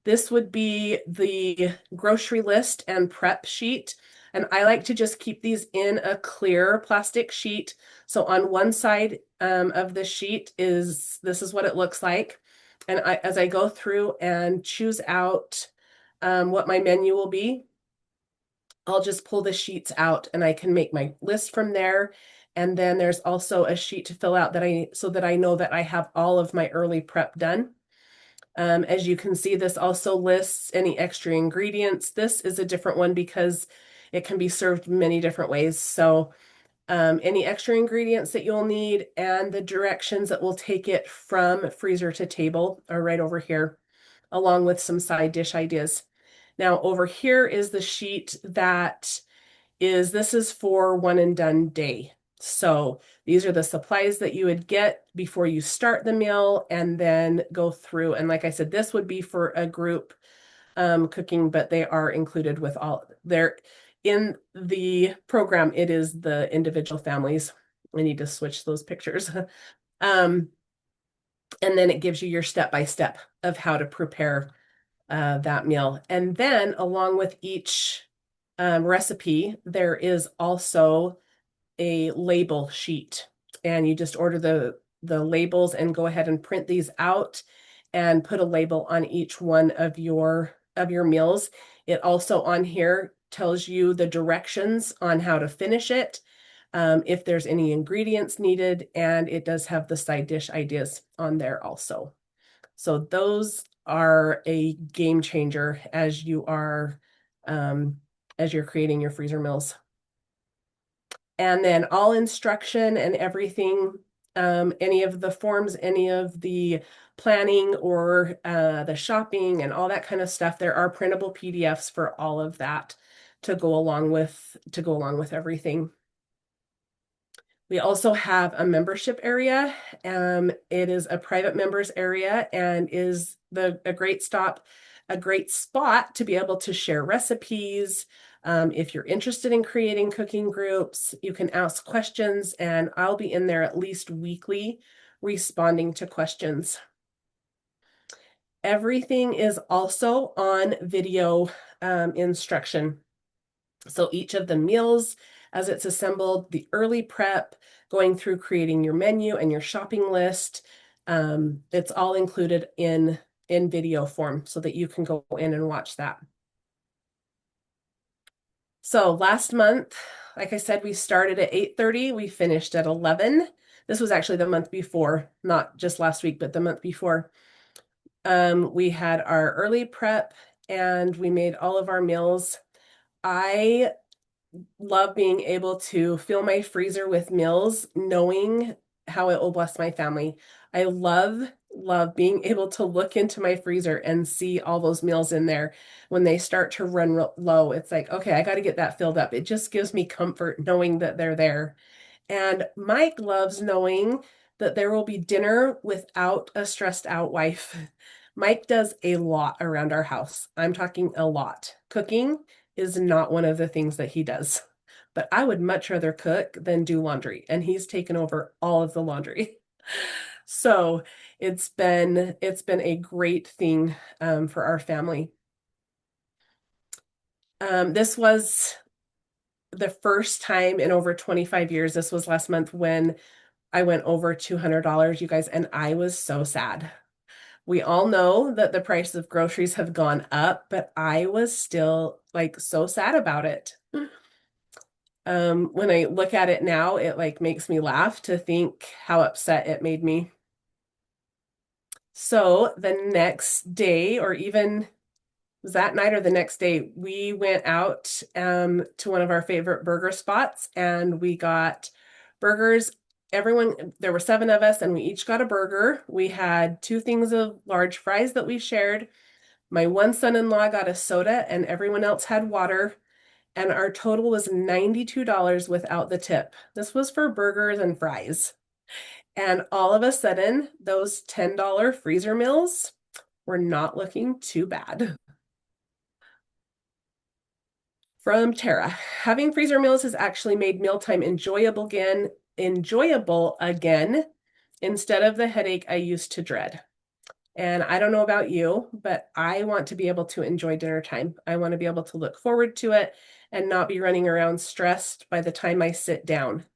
this would be the grocery list and prep sheet. And I like to just keep these in a clear plastic sheet. So on one side of the sheet this is what it looks like. And as I go through and choose out what my menu will be, I'll just pull the sheets out and I can make my list from there. And then there's also a sheet to fill out so that I know that I have all of my early prep done. As you can see, this also lists any extra ingredients. This is a different one because it can be served many different ways. So any extra ingredients that you'll need and the directions that will take it from freezer to table are right over here, along with some side dish ideas. Now over here is the sheet this is for one and done day. So these are the supplies that you would get before you start the meal and then go through. And like I said, this would be for a group cooking, but they are included with they're in the program. It is the individual families. I need to switch those pictures. And then it gives you your step-by-step of how to prepare that meal. And then along with each recipe, there is also a label sheet, and you just order the labels and go ahead and print these out and put a label on each one of your meals. It also on here tells you the directions on how to finish it, if there's any ingredients needed, and it does have the side dish ideas on there also. So those are a game changer as you're creating your freezer meals. And then all instruction and everything, any of the forms, any of the planning or the shopping and all that kind of stuff, there are printable PDFs for all of that to go along with everything. We also have a membership area. It is a private members area and is a great spot to be able to share recipes. If you're interested in creating cooking groups, you can ask questions, and I'll be in there at least weekly responding to questions. Everything is also on video instruction. So each of the meals, as it's assembled, the early prep, going through creating your menu and your shopping list, it's all included in video form so that you can go in and watch that. So last month, like I said, we started at 8:30, we finished at 11. This was actually the month before, not just last week, but the month before. We had our early prep and we made all of our meals. I love being able to fill my freezer with meals, knowing how it will bless my family. I love being able to look into my freezer and see all those meals in there. When they start to run low, it's like, okay, I got to get that filled up. It just gives me comfort knowing that they're there. And Mike loves knowing that there will be dinner without a stressed out wife. Mike does a lot around our house. I'm talking a lot. Cooking is not one of the things that he does. But I would much rather cook than do laundry, and he's taken over all of the laundry. So it's been a great thing for our family. This was the first time in over 25 years. This was last month when I went over $200, you guys, and I was so sad. We all know that the price of groceries have gone up, but I was still like so sad about it. When I look at it now, it like makes me laugh to think how upset it made me. So the next day, or even was that night or the next day, we went out to one of our favorite burger spots and we got burgers. Everyone, there were seven of us, and we each got a burger. We had two things of large fries that we shared. My one son-in-law got a soda, and everyone else had water. And our total was $92 without the tip. This was for burgers and fries. And all of a sudden, those $10 freezer meals were not looking too bad. From Tara, having freezer meals has actually made mealtime enjoyable again instead of the headache I used to dread. And I don't know about you, but I want to be able to enjoy dinner time. I want to be able to look forward to it and not be running around stressed by the time I sit down.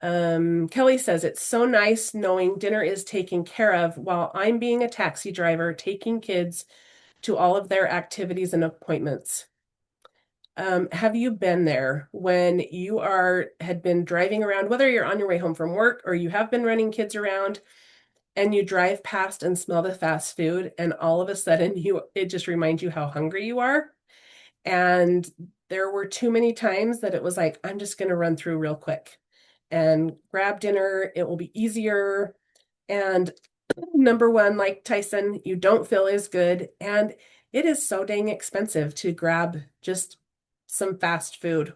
Kelly says it's so nice knowing dinner is taken care of while I'm being a taxi driver, taking kids to all of their activities and appointments. Have you been there when you had been driving around, whether you're on your way home from work or you have been running kids around, and you drive past and smell the fast food, and all of a sudden it just reminds you how hungry you are? And there were too many times that it was like, I'm just going to run through real quick and grab dinner. It will be easier. And number one, like Tyson, you don't feel as good. And it is so dang expensive to grab just some fast food.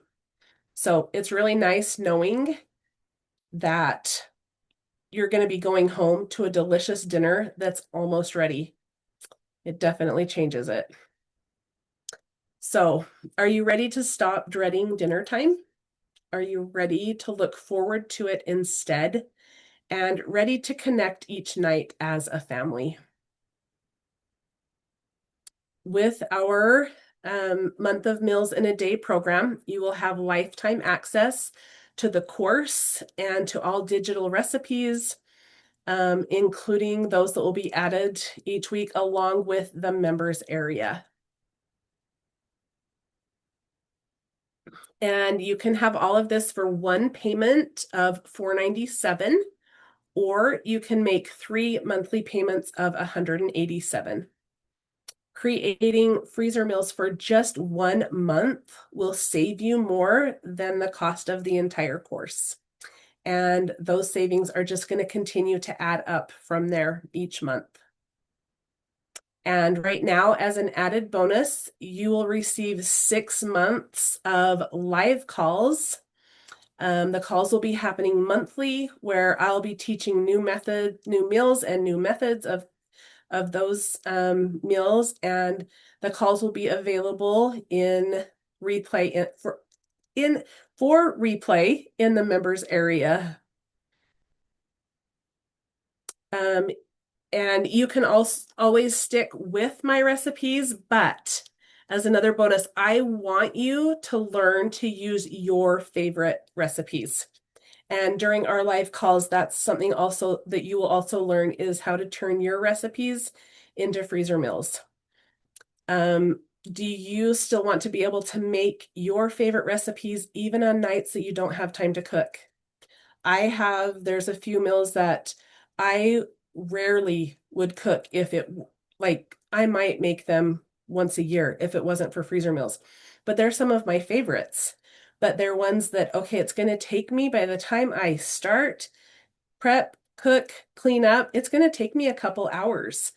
So it's really nice knowing that you're going to be going home to a delicious dinner that's almost ready. It definitely changes it. So, are you ready to stop dreading dinner time? Are you ready to look forward to it instead? And ready to connect each night as a family? With our month of meals in a day program, you will have lifetime access to the course and to all digital recipes, including those that will be added each week along with the members area. And you can have all of this for one payment of $497, or you can make 3 monthly payments of $187. Creating freezer meals for just 1 month will save you more than the cost of the entire course. And those savings are just going to continue to add up from there each month. And right now, as an added bonus, you will receive 6 months of live calls. The calls will be happening monthly, where I'll be teaching new meals and new methods of those meals, and the calls will be available in replay for replay in the members area. And you can also always stick with my recipes, but as another bonus, I want you to learn to use your favorite recipes. And during our live calls, that's something also that you will also learn is how to turn your recipes into freezer meals. Do you still want to be able to make your favorite recipes even on nights that you don't have time to cook? There's a few meals that I rarely would cook if it, like, I might make them once a year if it wasn't for freezer meals. But they're some of my favorites. But they're ones that, okay, it's going to take me by the time I start, prep, cook, clean up, it's going to take me a couple hours.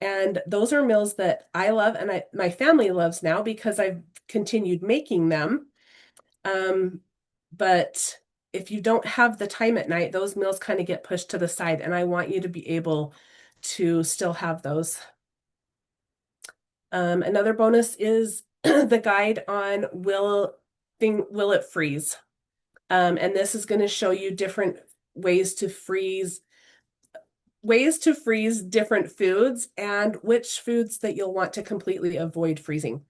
And those are meals that I love and my family loves now because I've continued making them. Um, but if you don't have the time at night, those meals kind of get pushed to the side, and I want you to be able to still have those. Another bonus is the guide on will it freeze? And this is going to show you different ways to freeze different foods and which foods that you'll want to completely avoid freezing.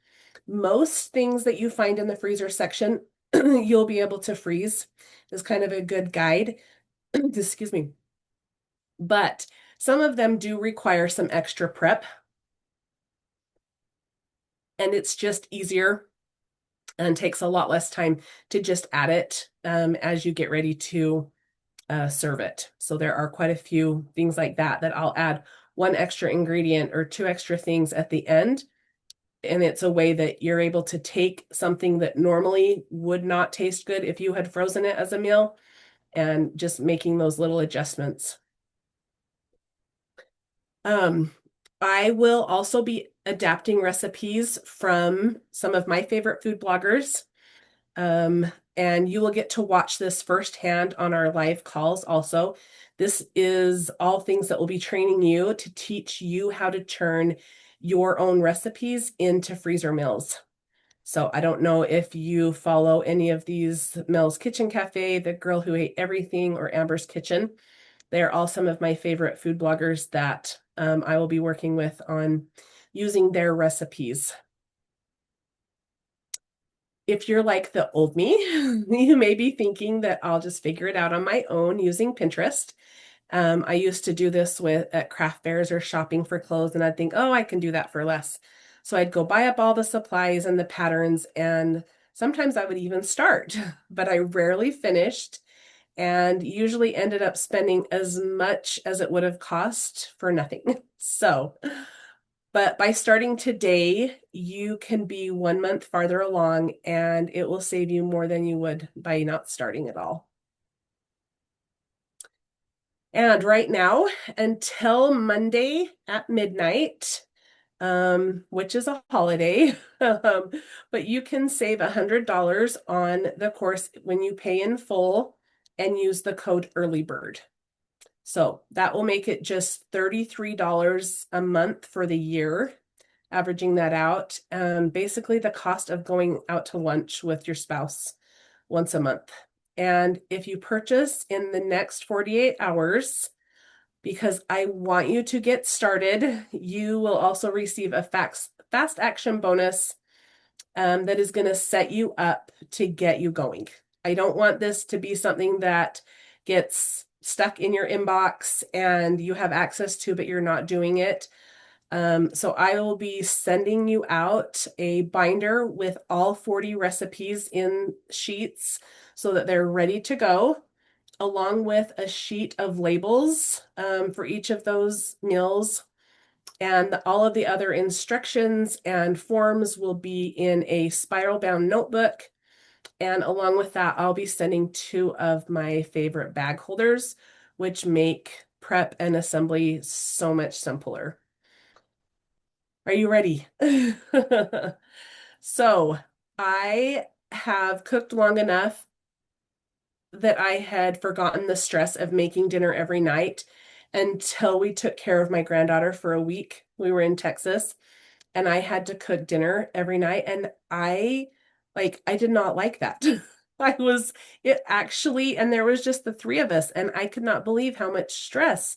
Most things that you find in the freezer section, you'll be able to freeze. Is kind of a good guide. Excuse me. But some of them do require some extra prep, and it's just easier and takes a lot less time to just add it as you get ready to serve it. So there are quite a few things like that that I'll add one extra ingredient or two extra things at the end. And it's a way that you're able to take something that normally would not taste good if you had frozen it as a meal and just making those little adjustments. I will also be adapting recipes from some of my favorite food bloggers. And you will get to watch this firsthand on our live calls also. This is all things that will be training you to teach you how to turn your own recipes into freezer meals. So I don't know if you follow any of these, Mel's Kitchen Cafe, The Girl Who Ate Everything, or Amber's Kitchen. They're all some of my favorite food bloggers that I will be working with on using their recipes. If you're like the old me, you may be thinking that I'll just figure it out on my own using Pinterest. I used to do this at craft fairs or shopping for clothes, and I'd think, oh, I can do that for less. So I'd go buy up all the supplies and the patterns, and sometimes I would even start, but I rarely finished and usually ended up spending as much as it would have cost for nothing. So, but by starting today, you can be 1 month farther along, and it will save you more than you would by not starting at all. And right now, until Monday at midnight, which is a holiday, but you can save $100 on the course when you pay in full and use the code EARLYBIRD. So that will make it just $33 a month for the year, averaging that out. Basically the cost of going out to lunch with your spouse once a month. And if you purchase in the next 48 hours, because I want you to get started, you will also receive a fast action bonus that is going to set you up to get you going. I don't want this to be something that gets stuck in your inbox and you have access to, but you're not doing it. So I will be sending you out a binder with all 40 recipes in sheets so that they're ready to go, along with a sheet of labels for each of those meals. And all of the other instructions and forms will be in a spiral bound notebook. And along with that, I'll be sending 2 of my favorite bag holders, which make prep and assembly so much simpler. Are you ready? So I have cooked long enough that I had forgotten the stress of making dinner every night until we took care of my granddaughter for a week. We were in Texas and I had to cook dinner every night, and I did not like that. I was it actually, and there was just the 3 of us, and I could not believe how much stress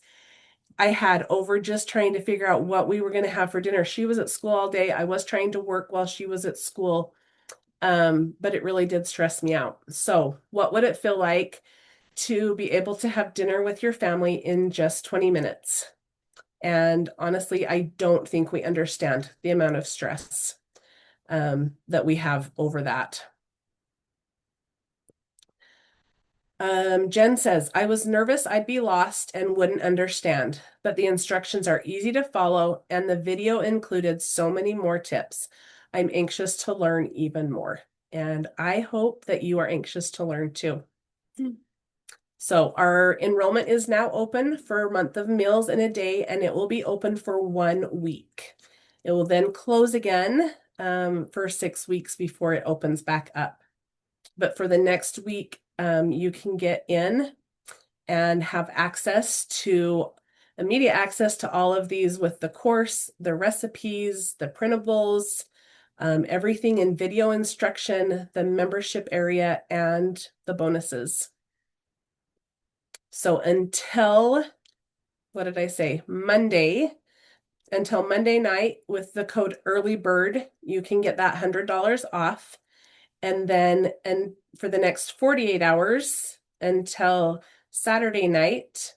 I had over just trying to figure out what we were going to have for dinner. She was at school all day. I was trying to work while she was at school. But it really did stress me out. So, what would it feel like to be able to have dinner with your family in just 20 minutes? And honestly, I don't think we understand the amount of stress that we have over that. Jen says, I was nervous I'd be lost and wouldn't understand, but the instructions are easy to follow and the video included so many more tips. I'm anxious to learn even more. And I hope that you are anxious to learn too. So our enrollment is now open for a month of meals in a day, and it will be open for 1 week. It will then close again for 6 weeks before it opens back up. But for the next week, you can get in and have immediate access to all of these with the course, the recipes, the printables, everything in video instruction, the membership area, and the bonuses. So what did I say? Until Monday night with the code early bird, you can get that $100 off. And for the next 48 hours until Saturday night,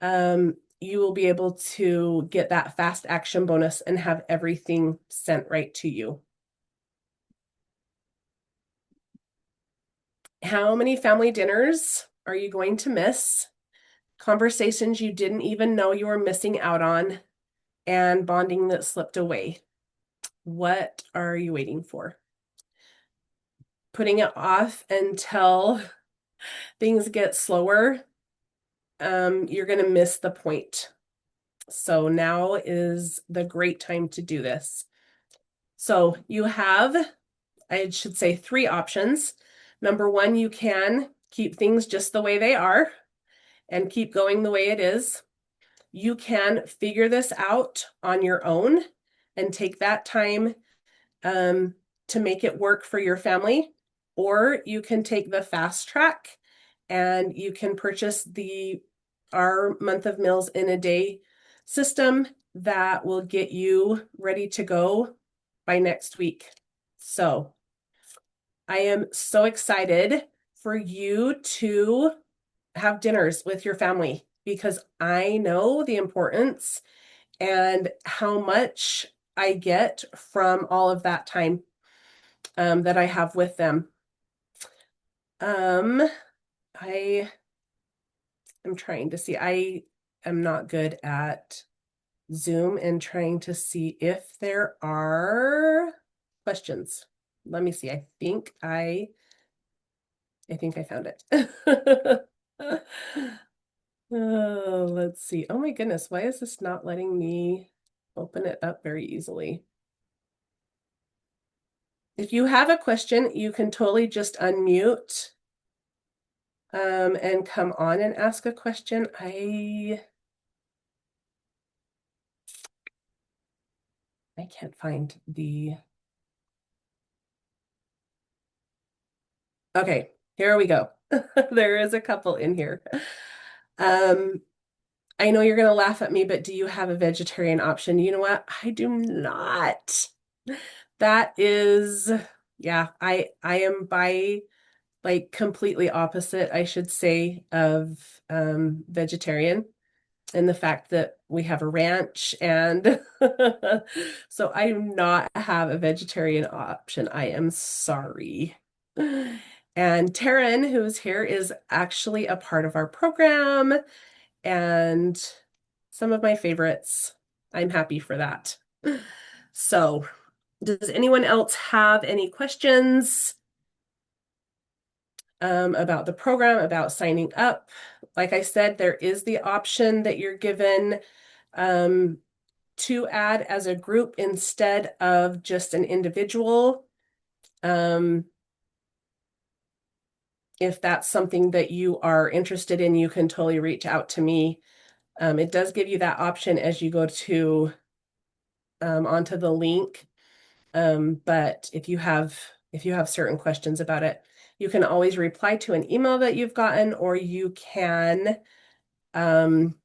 you will be able to get that fast action bonus and have everything sent right to you. How many family dinners are you going to miss? Conversations you didn't even know you were missing out on, and bonding that slipped away. What are you waiting for? Putting it off until things get slower, you're going to miss the point. So now is the great time to do this. So you have, I should say, 3 options. Number 1, you can keep things just the way they are and keep going the way it is. You can figure this out on your own and take that time to make it work for your family, or you can take the fast track and you can purchase our month of meals in a day system that will get you ready to go by next week. So I am so excited for you to have dinners with your family because I know the importance and how much I get from all of that time that I have with them. I am trying to see. I am not good at Zoom and trying to see if there are questions. Let me see. I think I found it. Oh, let's see. Oh my goodness, why is this not letting me open it up very easily? If you have a question, you can totally just unmute and come on and ask a question. I can't find the... Okay, here we go. There is a couple in here. I know you're going to laugh at me, but do you have a vegetarian option? You know what? I do not. That is, yeah, I am completely opposite, I should say, of vegetarian, and the fact that we have a ranch, and so I do not have a vegetarian option. I am sorry. And Taryn, who's here, is actually a part of our program and some of my favorites. I'm happy for that. So, does anyone else have any questions about the program, about signing up? Like I said, there is the option that you're given to add as a group instead of just an individual. If that's something that you are interested in, you can totally reach out to me. It does give you that option as you go to onto the link. But if you have certain questions about it, you can always reply to an email that you've gotten, or you can send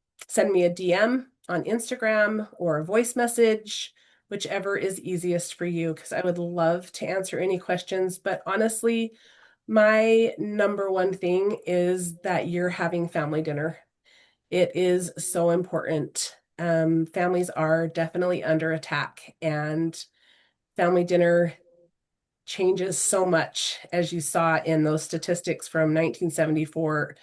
me a DM on Instagram or a voice message, whichever is easiest for you, because I would love to answer any questions. But honestly, my number one thing is that you're having family dinner. It is so important. Families are definitely under attack, and family dinner changes so much, as you saw in those statistics from 1974.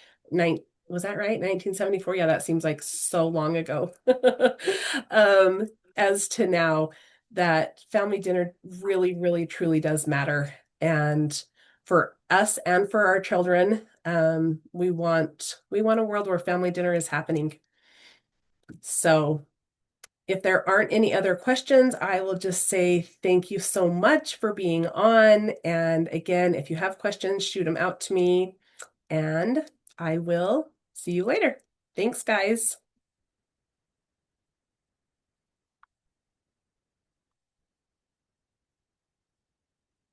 Was that right? 1974? Yeah, that seems like so long ago. As to now, that family dinner really, really, truly does matter. And for us and for our children, we want a world where family dinner is happening. So if there aren't any other questions, I will just say thank you so much for being on. And again, if you have questions, shoot them out to me, and I will see you later. Thanks, guys.